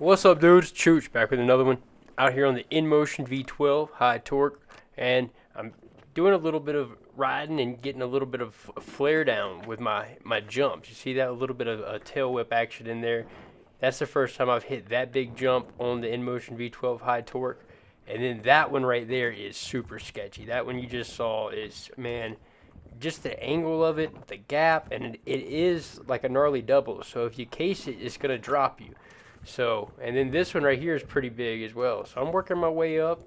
What's up, dudes? Chooch back with another one. Out here on the INMOTION V12 high torque, and I'm doing a little bit of riding and getting a little bit of flare down with my jumps. You see that, a little bit of a tail whip action in there. That's the first time I've hit that big jump on the INMOTION V12 high torque. And then that one right there is super sketchy. That one you just saw is, man, just the angle of it, the gap, and it is like a gnarly double. So if you case it, it's gonna drop you. So, and then this one right here is pretty big as well. So I'm working my way up.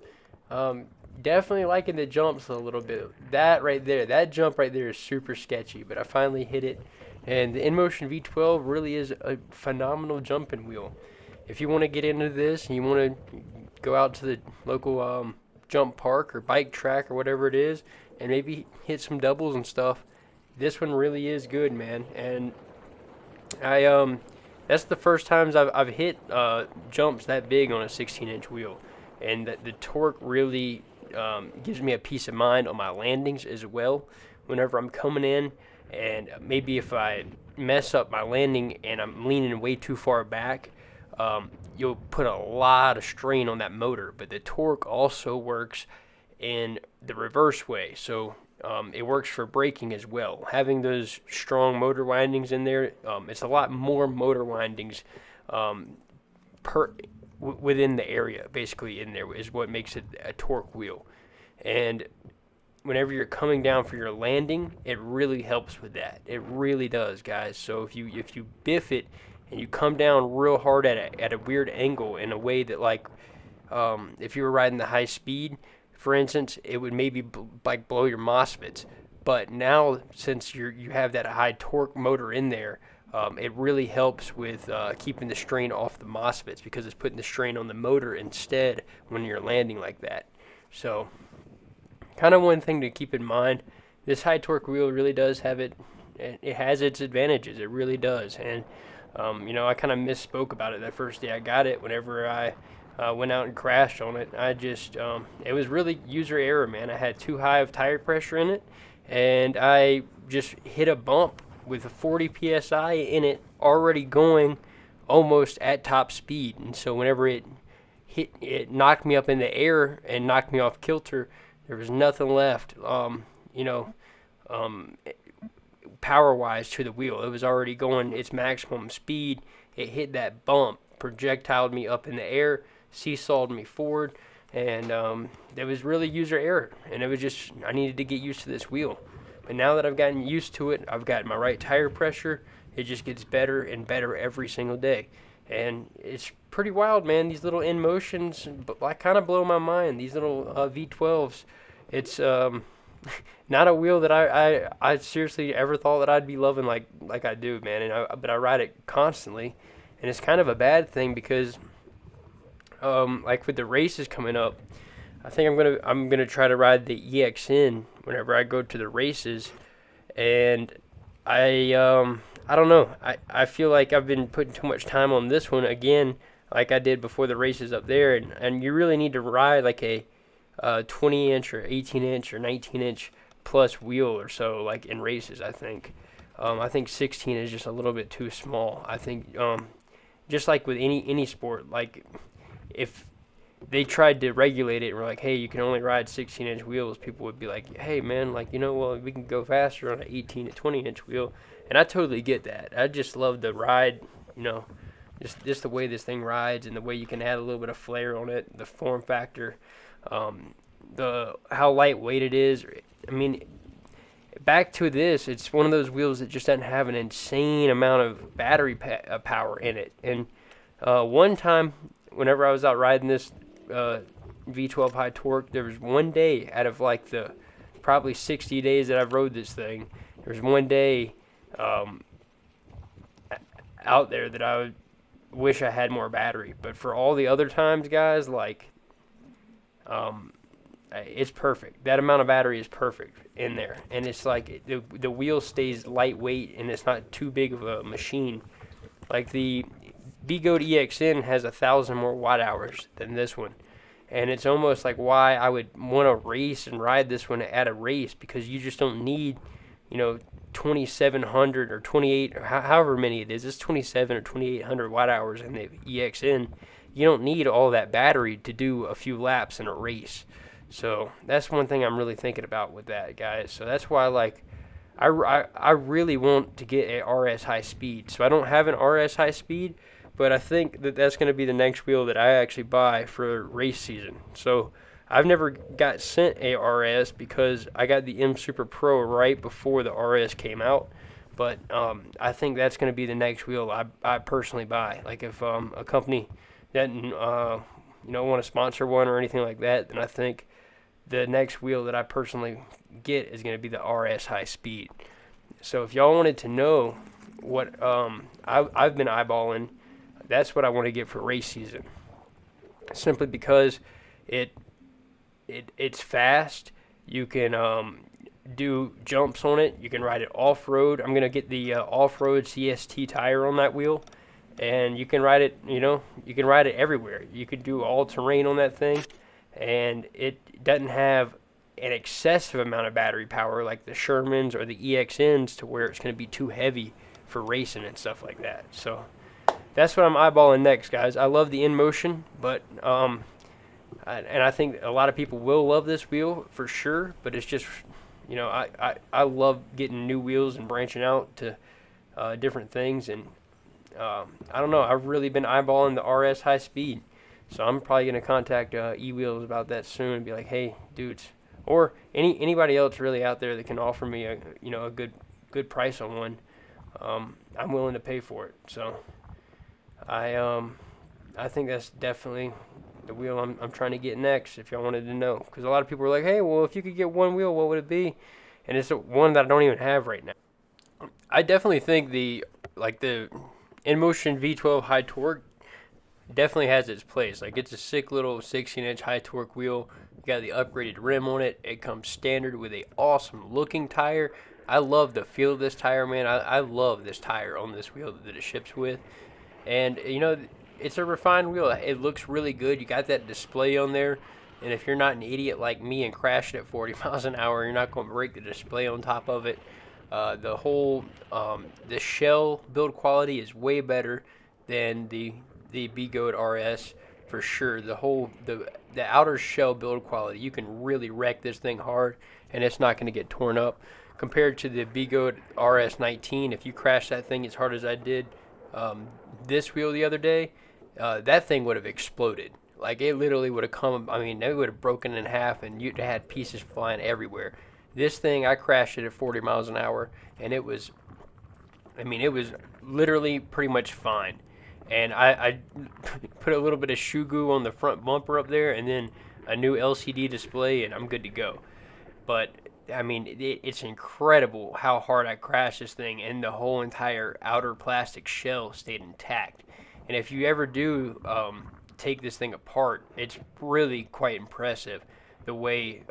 Definitely liking the jumps a little bit. That right there, that jump right there is super sketchy, but I finally hit it. And the INMOTION V12 really is a phenomenal jumping wheel. If you want to get into this and you want to go out to the local jump park or bike track or whatever it is and maybe hit some doubles and stuff, this one really is good, man. And that's the first times I've hit jumps that big on a 16-inch wheel, and the torque really gives me a peace of mind on my landings as well. Whenever I'm coming in, and maybe if I mess up my landing and I'm leaning way too far back, you'll put a lot of strain on that motor. But the torque also works in the reverse way, so it works for braking as well. Having those strong motor windings in there, it's a lot more motor windings within the area, basically in there, is what makes it a torque wheel. And whenever you're coming down for your landing, it really helps with that. It really does, guys. So if you biff it and you come down real hard at a weird angle in a way that, like, if you were riding the high speed, for instance, it would maybe like blow your MOSFETs. But now, since you have that high torque motor in there, it really helps with keeping the strain off the MOSFETs, because it's putting the strain on the motor instead when you're landing like that. So, kind of one thing to keep in mind. This high torque wheel really does have it. It has its advantages. It really does. And I kind of misspoke about it that first day I got it. Whenever I went out and crashed on it, I just it was really user error, man. I had too high of tire pressure in it, and I just hit a bump with a 40 psi in it, already going almost at top speed. And so whenever it hit, it knocked me up in the air and knocked me off kilter. There was nothing left, power-wise to the wheel. It was already going its maximum speed. It hit that bump, projectiled me up in the air, seesawed me forward, and it was really user error. And it was just, I needed to get used to this wheel. But now that I've gotten used to it, I've got my right tire pressure. It just gets better and better every single day. And it's pretty wild, man. These little INMOTIONs, kind of blow my mind. These little V12s. It's not a wheel that I seriously ever thought that I'd be loving like I do, man. But I ride it constantly, and it's kind of a bad thing because, like with the races coming up, I think I'm gonna try to ride the EXN whenever I go to the races, and I don't know. I feel like I've been putting too much time on this one again, like I did before the races up there, and you really need to ride like a 20-inch or 18-inch or 19-inch plus wheel or so, like in races. I think 16 is just a little bit too small. I think just like with any sport, like if they tried to regulate it and were like, hey, you can only ride 16-inch wheels, people would be like, hey, man, like, well, we can go faster on an 18 to 20-inch wheel. And I totally get that. I just love the ride, just the way this thing rides and the way you can add a little bit of flair on it, the form factor, how lightweight it is. I mean, back to this, it's one of those wheels that just doesn't have an insane amount of battery power in it. And one time, whenever I was out riding this V12 high torque, there was one day out of like the probably 60 days that I've rode this thing, there was one day out there that I would wish I had more battery. But for all the other times, guys, like it's perfect. That amount of battery is perfect in there, and it's like the wheel stays lightweight and it's not too big of a machine. Like the V-Goat EXN has 1,000 more watt hours than this one, and it's almost like why I would want to race and ride this one at a race, because you just don't need 2700 or 28, or however many it is. It's 27 or 2800 watt hours in the EXN. You don't need all that battery to do a few laps in a race. So that's one thing I'm really thinking about with that, guys. So that's why, like, I really want to get a RS high speed. So I don't have an RS high speed, but I think that that's going to be the next wheel that I actually buy for race season. So I've never got sent a RS because I got the M Super Pro right before the RS came out. But I think that's going to be the next wheel I personally buy. Like if a company doesn't want to sponsor one or anything like that, then I think the next wheel that I personally get is going to be the RS high speed. So if y'all wanted to know what I've been eyeballing, that's what I want to get for race season. Simply because it's fast. You can do jumps on it. You can ride it off-road. I'm going to get the off-road CST tire on that wheel. And you can ride it, you can ride it everywhere. You could do all terrain on that thing. And it doesn't have an excessive amount of battery power like the Shermans or the EXNs to where it's going to be too heavy for racing and stuff like that. So that's what I'm eyeballing next, guys. I love the INMOTION, but I think a lot of people will love this wheel for sure. But it's just, I love getting new wheels and branching out to different things. And I don't know. I've really been eyeballing the RS high speed. So I'm probably going to contact eWheels about that soon and be like, hey, dudes, or anybody else really out there that can offer me a good price on one. I'm willing to pay for it. So I think that's definitely the wheel I'm trying to get next. If y'all wanted to know, because a lot of people are like, hey, well, if you could get one wheel, what would it be? And it's one that I don't even have right now. I definitely think the INMOTION V12 high torque definitely has its place. Like, it's a sick little 16-inch high torque wheel. You got the upgraded rim on it. It comes standard with a awesome looking tire. I love the feel of this tire, man. I love this tire on this wheel that it ships with. And it's a refined wheel. It looks really good. You got that display on there. And if you're not an idiot like me and crash it at 40 miles an hour, you're not going to break the display on top of it. The shell build quality is way better than the B-Goat RS for sure. The outer shell build quality, you can really wreck this thing hard and it's not going to get torn up. Compared to the B-Goat RS19, if you crash that thing as hard as I did this wheel the other day, that thing would have exploded. Like, it literally would have it would have broken in half and you'd have had pieces flying everywhere. This thing, I crashed it at 40 miles an hour and it was literally pretty much fine. And I put a little bit of shoe goo on the front bumper up there and then a new LCD display and I'm good to go. But it's incredible how hard I crashed this thing and the whole entire outer plastic shell stayed intact. And if you ever do take this thing apart, it's really quite impressive the way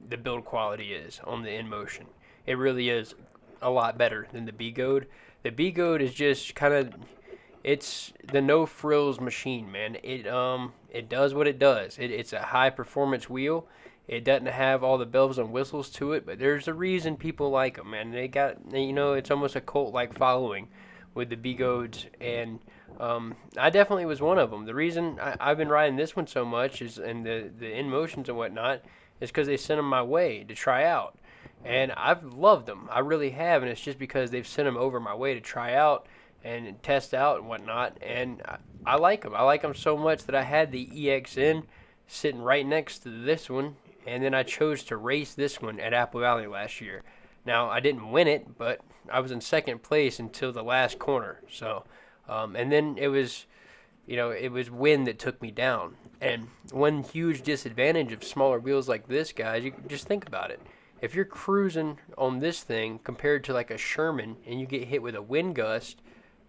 the build quality is on the INMOTION. It really is a lot better than the B-Goat. The B-Goat is just kind of, it's the no frills machine, man. It does what it does. It's a high performance wheel. It doesn't have all the bells and whistles to it, but there's a reason people like them, man. They got, it's almost a cult-like following with the B-Goats, and I definitely was one of them. The reason I've been riding this one so much and the INMOTIONs and whatnot is because they sent them my way to try out, and I've loved them. I really have, and it's just because they've sent them over my way to try out and test out and whatnot, and I like them. I like them so much that I had the EXN sitting right next to this one, and then I chose to race this one at Apple Valley last year. Now, I didn't win it, but I was in second place until the last corner. So, and then it was wind that took me down. And one huge disadvantage of smaller wheels like this, guys, you just think about it. If you're cruising on this thing compared to like a Sherman and you get hit with a wind gust,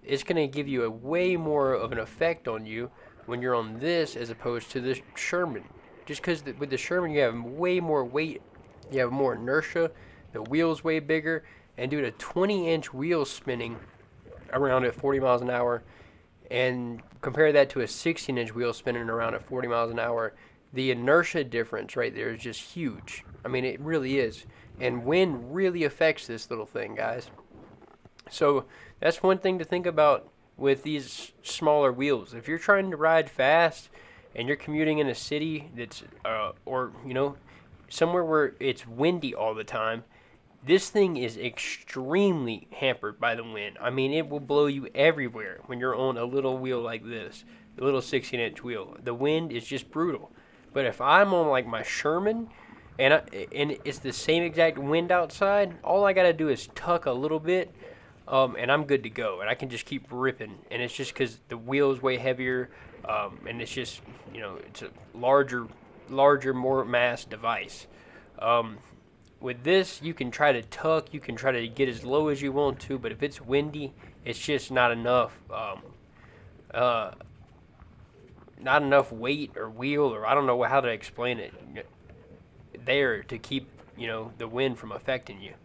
it's going to give you a way more of an effect on you when you're on this as opposed to the Sherman. Just because with the Sherman, you have way more weight, you have more inertia, the wheel's way bigger, and due to 20-inch wheels spinning around at 40 miles an hour, and compare that to a 16-inch wheel spinning around at 40 miles an hour, the inertia difference right there is just huge. I mean, it really is. And wind really affects this little thing, guys. So that's one thing to think about with these smaller wheels. If you're trying to ride fast and you're commuting in a city that's, or, you know, somewhere where it's windy all the time, this thing is extremely hampered by the wind. I mean, it will blow you everywhere when you're on a little wheel like this, the little 16-inch wheel. The wind is just brutal. But if I'm on like my Sherman and it's the same exact wind outside, all I gotta do is tuck a little bit, and I'm good to go. And I can just keep ripping. And it's just because the wheel's way heavier, and it's just, you know, it's a larger, more mass device. With this, you can try to tuck, you can try to get as low as you want to, but if it's windy, it's just not enough. Not enough weight or wheel, or I don't know how to explain it, there to keep, you know, the wind from affecting you.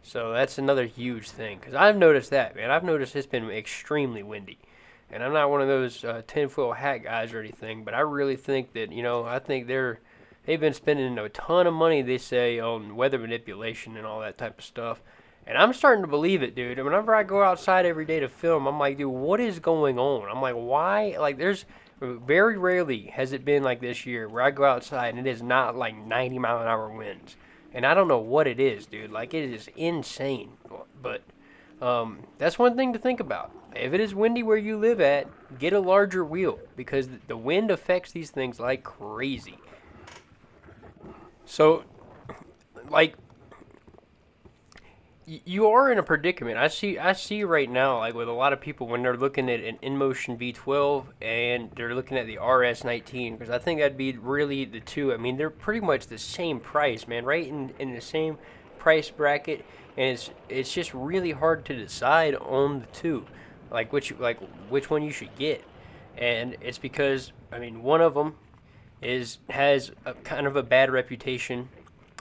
So that's another huge thing, because I've noticed that, man. I've noticed it's been extremely windy, and I'm not one of those tinfoil hat guys or anything, but I really think that, you know, I think they've been spending a ton of money, they say, on weather manipulation and all that type of stuff. And I'm starting to believe it, dude. And whenever I go outside every day to film, I'm like, dude, what is going on? I'm like, why? Like, there's very rarely has it been like this year where I go outside and it is not like 90-mile-an-hour winds. And I don't know what it is, dude. Like, it is insane. But that's one thing to think about. If it is windy where you live at, get a larger wheel, because the wind affects these things like crazy. So, like, you are in a predicament. I see right now, like with a lot of people when they're looking at an INMOTION V12 and they're looking at the RS19, because I think that'd be really the two. I mean, they're pretty much the same price, man, right in the same price bracket, and it's just really hard to decide on the two, like which one you should get, and it's because, I mean, one of them has a kind of a bad reputation.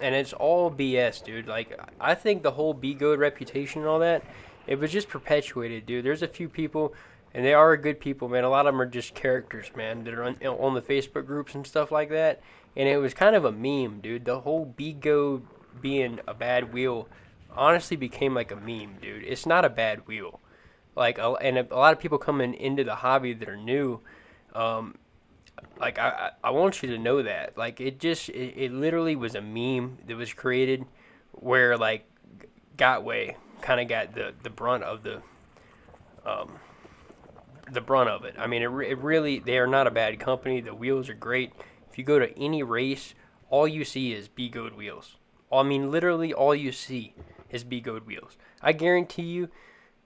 And it's all BS, dude. Like, I think the whole B-Goat reputation and all that, it was just perpetuated, dude. There's a few people, and they are good people, man. A lot of them are just characters, man, that are on the Facebook groups and stuff like that. And it was kind of a meme, dude. The whole B-Goat being a bad wheel honestly became like a meme, dude. It's not a bad wheel. Like, and a lot of people coming into the hobby that are new, like, I want you to know that. Like, it literally was a meme that was created where, like, Gotway kind of got the brunt of it. I mean, it really, they are not a bad company. The wheels are great. If you go to any race, all you see is B-Goat wheels. I mean, literally all you see is B-Goat wheels. I guarantee you,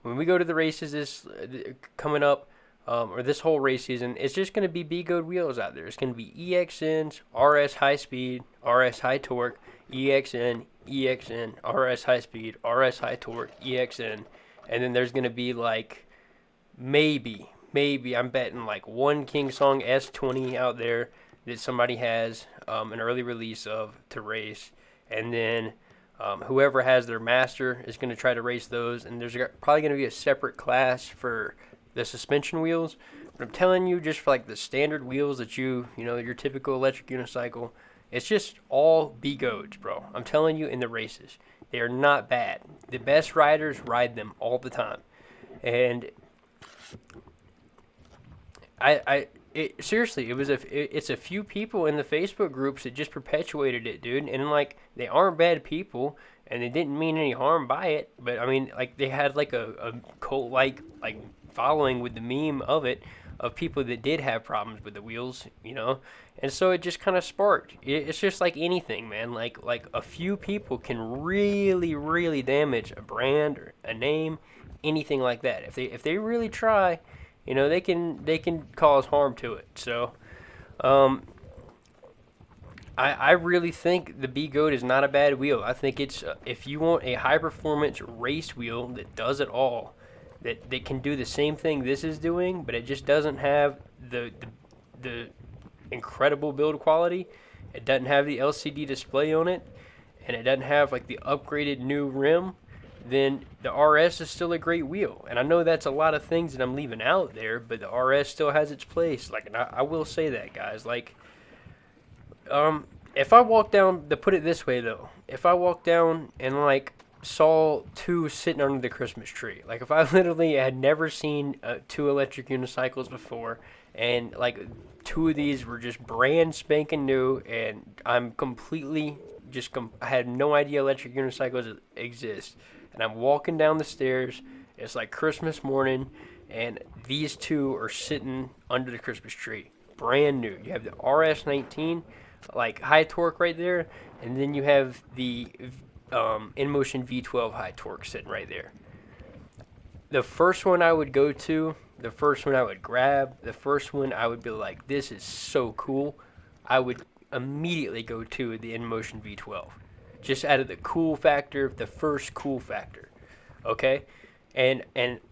when we go to the races coming up, or this whole race season, it's just going to be B-Goat wheels out there. It's going to be EXNs, RS high speed, RS high torque, EXN, RS high speed, RS high torque, EXN, and then there's going to be like maybe I'm betting like one King Song S20 out there that somebody has an early release of to race, and then whoever has their master is going to try to race those, and there's probably going to be a separate class for the suspension wheels. But I'm telling you, just for like the standard wheels that you know, your typical electric unicycle, it's just all B-Goats, bro. I'm telling you, in the races, they are not bad. The best riders ride them all the time, and seriously, it's a few people in the Facebook groups that just perpetuated it, dude. And like, they aren't bad people, and they didn't mean any harm by it. But I mean, like, they had like a cult like following with the meme of it, of people that did have problems with the wheels, you know. And so it just kind of sparked. It's just like anything, man. Like a few people can really damage a brand or a name, anything like that. If they really try, you know, they can cause harm to it. So I really think the B-Goat is not a bad wheel. I think it's if you want a high performance race wheel that does it all, that can do the same thing this is doing, but it just doesn't have the incredible build quality. It doesn't have the LCD display on it, and it doesn't have like the upgraded new rim. Then the RS is still a great wheel. And I know that's a lot of things that I'm leaving out there, but the RS still has its place. Like, and I will say that, guys. Like, If I walk down, to put it this way though, if I walk down and like saw two sitting under the Christmas tree, like if I literally had never seen two electric unicycles before, and like two of these were just brand spanking new, and I'm completely I had no idea electric unicycles exist, and I'm walking down the stairs. It's like Christmas morning, and these two are sitting under the Christmas tree, brand new. You have the RS19, like high torque right there, and then you have the INMOTION V12 high torque sitting right there. The first one I would go to, the first one I would grab, the first one I would be like, this is so cool. I would immediately go to the INMOTION V12, just out of the cool factor, the first cool factor. Okay, and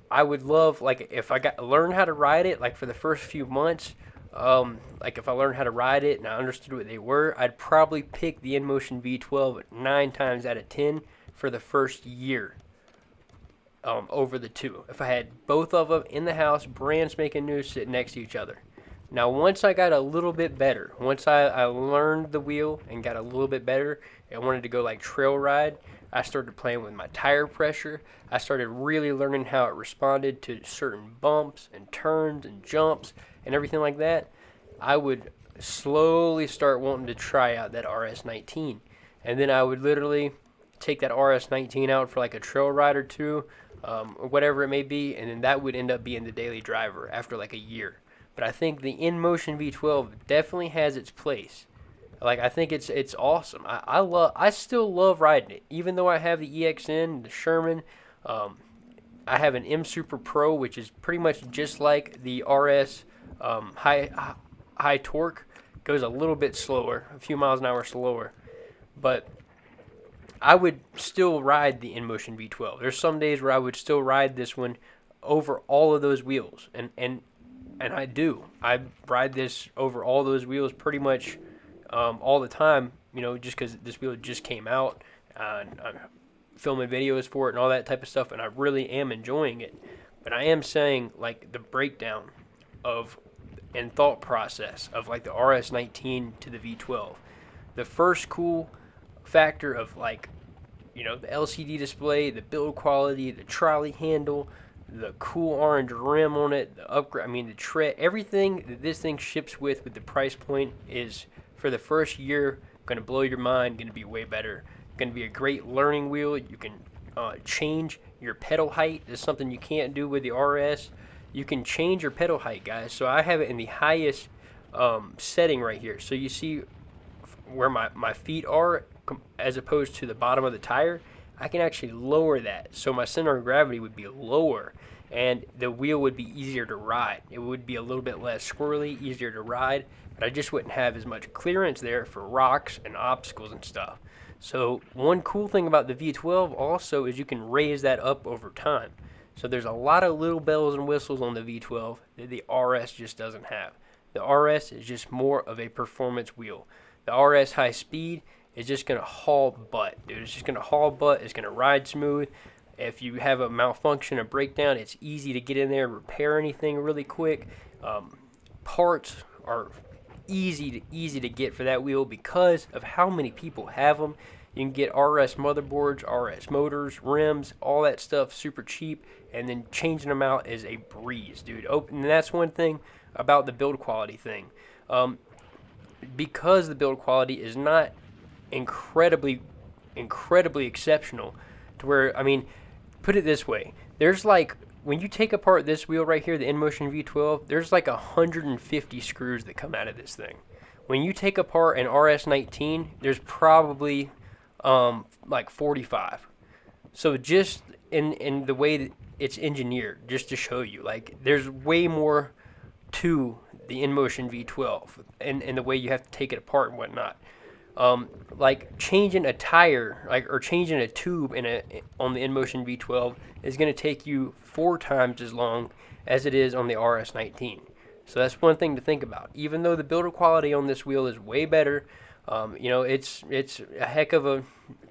I would love, like, if I got learn how to ride it, like for the first few months. Like if I learned how to ride it and I understood what they were, I'd probably pick the INMOTION V12 9 times out of 10 for the first year, over the two. If I had both of them in the house, brand spanking new, sitting next to each other. Now, once I got a little bit better, once I learned the wheel and got a little bit better and wanted to go like trail ride, I started playing with my tire pressure. I started really learning how it responded to certain bumps and turns and jumps and everything like that. I would slowly start wanting to try out that RS19. And then I would literally take that RS19 out for like a trail ride or two, or whatever it may be, and then that would end up being the daily driver after like a year. But I think the INMOTION V12 definitely has its place. Like, I think it's awesome. I still love riding it, even though I have the EXN, the Sherman. I have an M Super Pro, which is pretty much just like the RS high torque. Goes a little bit slower, a few miles an hour slower, but I would still ride the INMOTION V12. There's some days where I would still ride this one over all of those wheels, and I do. I ride this over all those wheels pretty much all the time, just because this wheel just came out, and I'm filming videos for it and all that type of stuff, and I really am enjoying it. But I am saying, like, the breakdown of and thought process of like the RS19 to the V12. The first cool factor of, like, the LCD display, the build quality, the trolley handle, the cool orange rim on it, the upgrade, the tread, everything that this thing ships with the price point is, for the first year, going to blow your mind, going to be way better. Going to be a great learning wheel. You can change your pedal height. That's something you can't do with the RS. You can change your pedal height, guys. So I have it in the highest setting right here. So you see where my feet are as opposed to the bottom of the tire. I can actually lower that. So my center of gravity would be lower, and the wheel would be easier to ride. It would be a little bit less squirrely, easier to ride, but I just wouldn't have as much clearance there for rocks and obstacles and stuff. So one cool thing about the V12 also is you can raise that up over time. So there's a lot of little bells and whistles on the V12 that the RS just doesn't have. The RS is just more of a performance wheel. The RS high speed is just going to haul butt, dude. It's just going to haul butt. It's going to ride smooth. If you have a malfunction, a breakdown, it's easy to get in there and repair anything really quick. Parts are easy to get for that wheel because of how many people have them. You can get RS motherboards, RS motors, rims, all that stuff super cheap, and then changing them out is a breeze, dude. And that's one thing about the build quality thing. Because the build quality is not incredibly exceptional, to where, put it this way, there's like, when you take apart this wheel right here, the INMOTION V12, there's like 150 screws that come out of this thing. When you take apart an RS19, there's probably like 45. So just in the way that it's engineered, just to show you, like, there's way more to the INMOTION V12 and the way you have to take it apart and whatnot. Like changing a tire, or changing a tube on the INMOTION V12 is going to take you 4 times as long as it is on the RS19. So that's one thing to think about. Even though the builder quality on this wheel is way better, it's a heck of a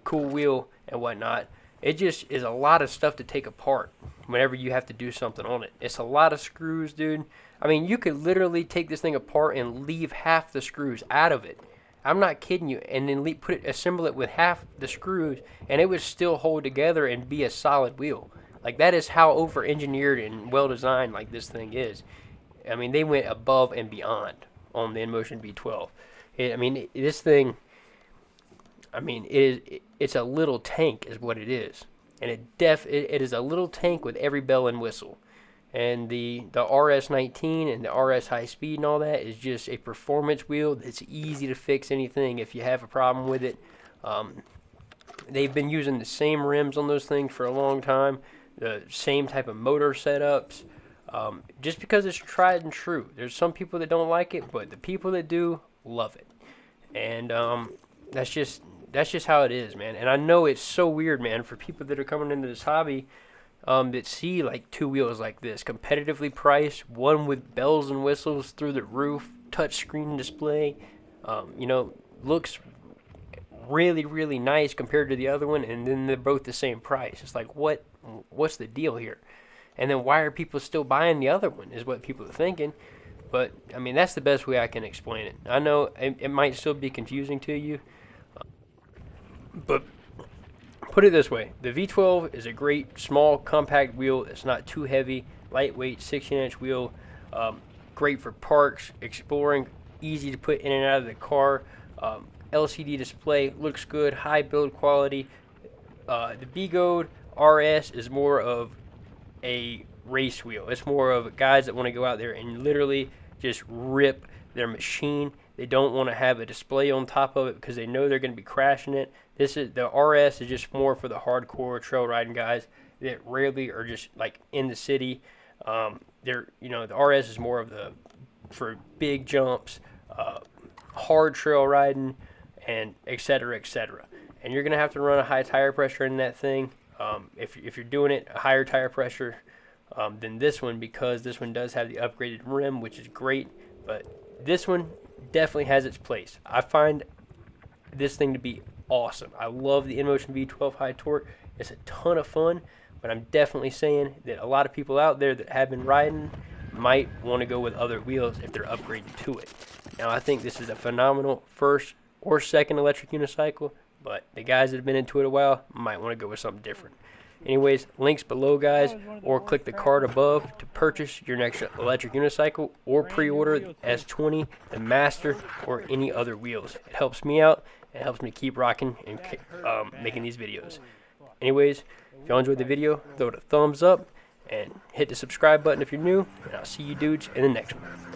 cool wheel and whatnot. It just is a lot of stuff to take apart whenever you have to do something on it. It's a lot of screws, dude. You could literally take this thing apart and leave half the screws out of it. I'm not kidding you. And then assemble it with half the screws, and it would still hold together and be a solid wheel. Like, that is how over-engineered and well-designed like this thing is. I mean, they went above and beyond on the INMOTION V12. This thing, it's a little tank is what it is. And it is a little tank with every bell and whistle. And the RS19 and the RS High Speed and all that is just a performance wheel that's easy to fix anything if you have a problem with it. They've been using the same rims on those things for a long time, the same type of motor setups, just because it's tried and true. There's some people that don't like it, but the people that do love it. And that's just how it is, man. And I know it's so weird, man, for people that are coming into this hobby that see like two wheels like this, competitively priced, one with bells and whistles through the roof, touch screen display, looks really, really nice compared to the other one, and then they're both the same price. It's like, what's the deal here? And then why are people still buying the other one is what people are thinking. But I mean, that's the best way I can explain it. I know it might still be confusing to you, but put it this way: the V12 is a great small compact wheel. It's not too heavy, lightweight, 16-inch wheel, great for parks, exploring, easy to put in and out of the car. LCD display, looks good, high build quality. The B-Gold RS is more of a race wheel. It's more of guys that want to go out there and literally just rip their machine. They don't want to have a display on top of it because they know they're going to be crashing it. The RS is just more for the hardcore trail riding guys that rarely are just like in the city. The RS is more of for big jumps, hard trail riding, and et cetera, et cetera. And you're going to have to run a high tire pressure in that thing. If you're doing it, a higher tire pressure than this one, because this one does have the upgraded rim, which is great. But this one definitely has its place. I find this thing to be awesome. I love the INMOTION V12 high torque. It's a ton of fun, but I'm definitely saying that a lot of people out there that have been riding might want to go with other wheels if they're upgraded to it. Now, I think this is a phenomenal first or second electric unicycle, but the guys that have been into it a while might want to go with something different. Anyways, links below, guys, or click the card above to purchase your next electric unicycle or pre-order the S20, the Master, or any other wheels. It helps me out. It helps me keep rocking and making these videos. Anyways, if y'all enjoyed the video, throw it a thumbs up and hit the subscribe button if you're new, and I'll see you dudes in the next one.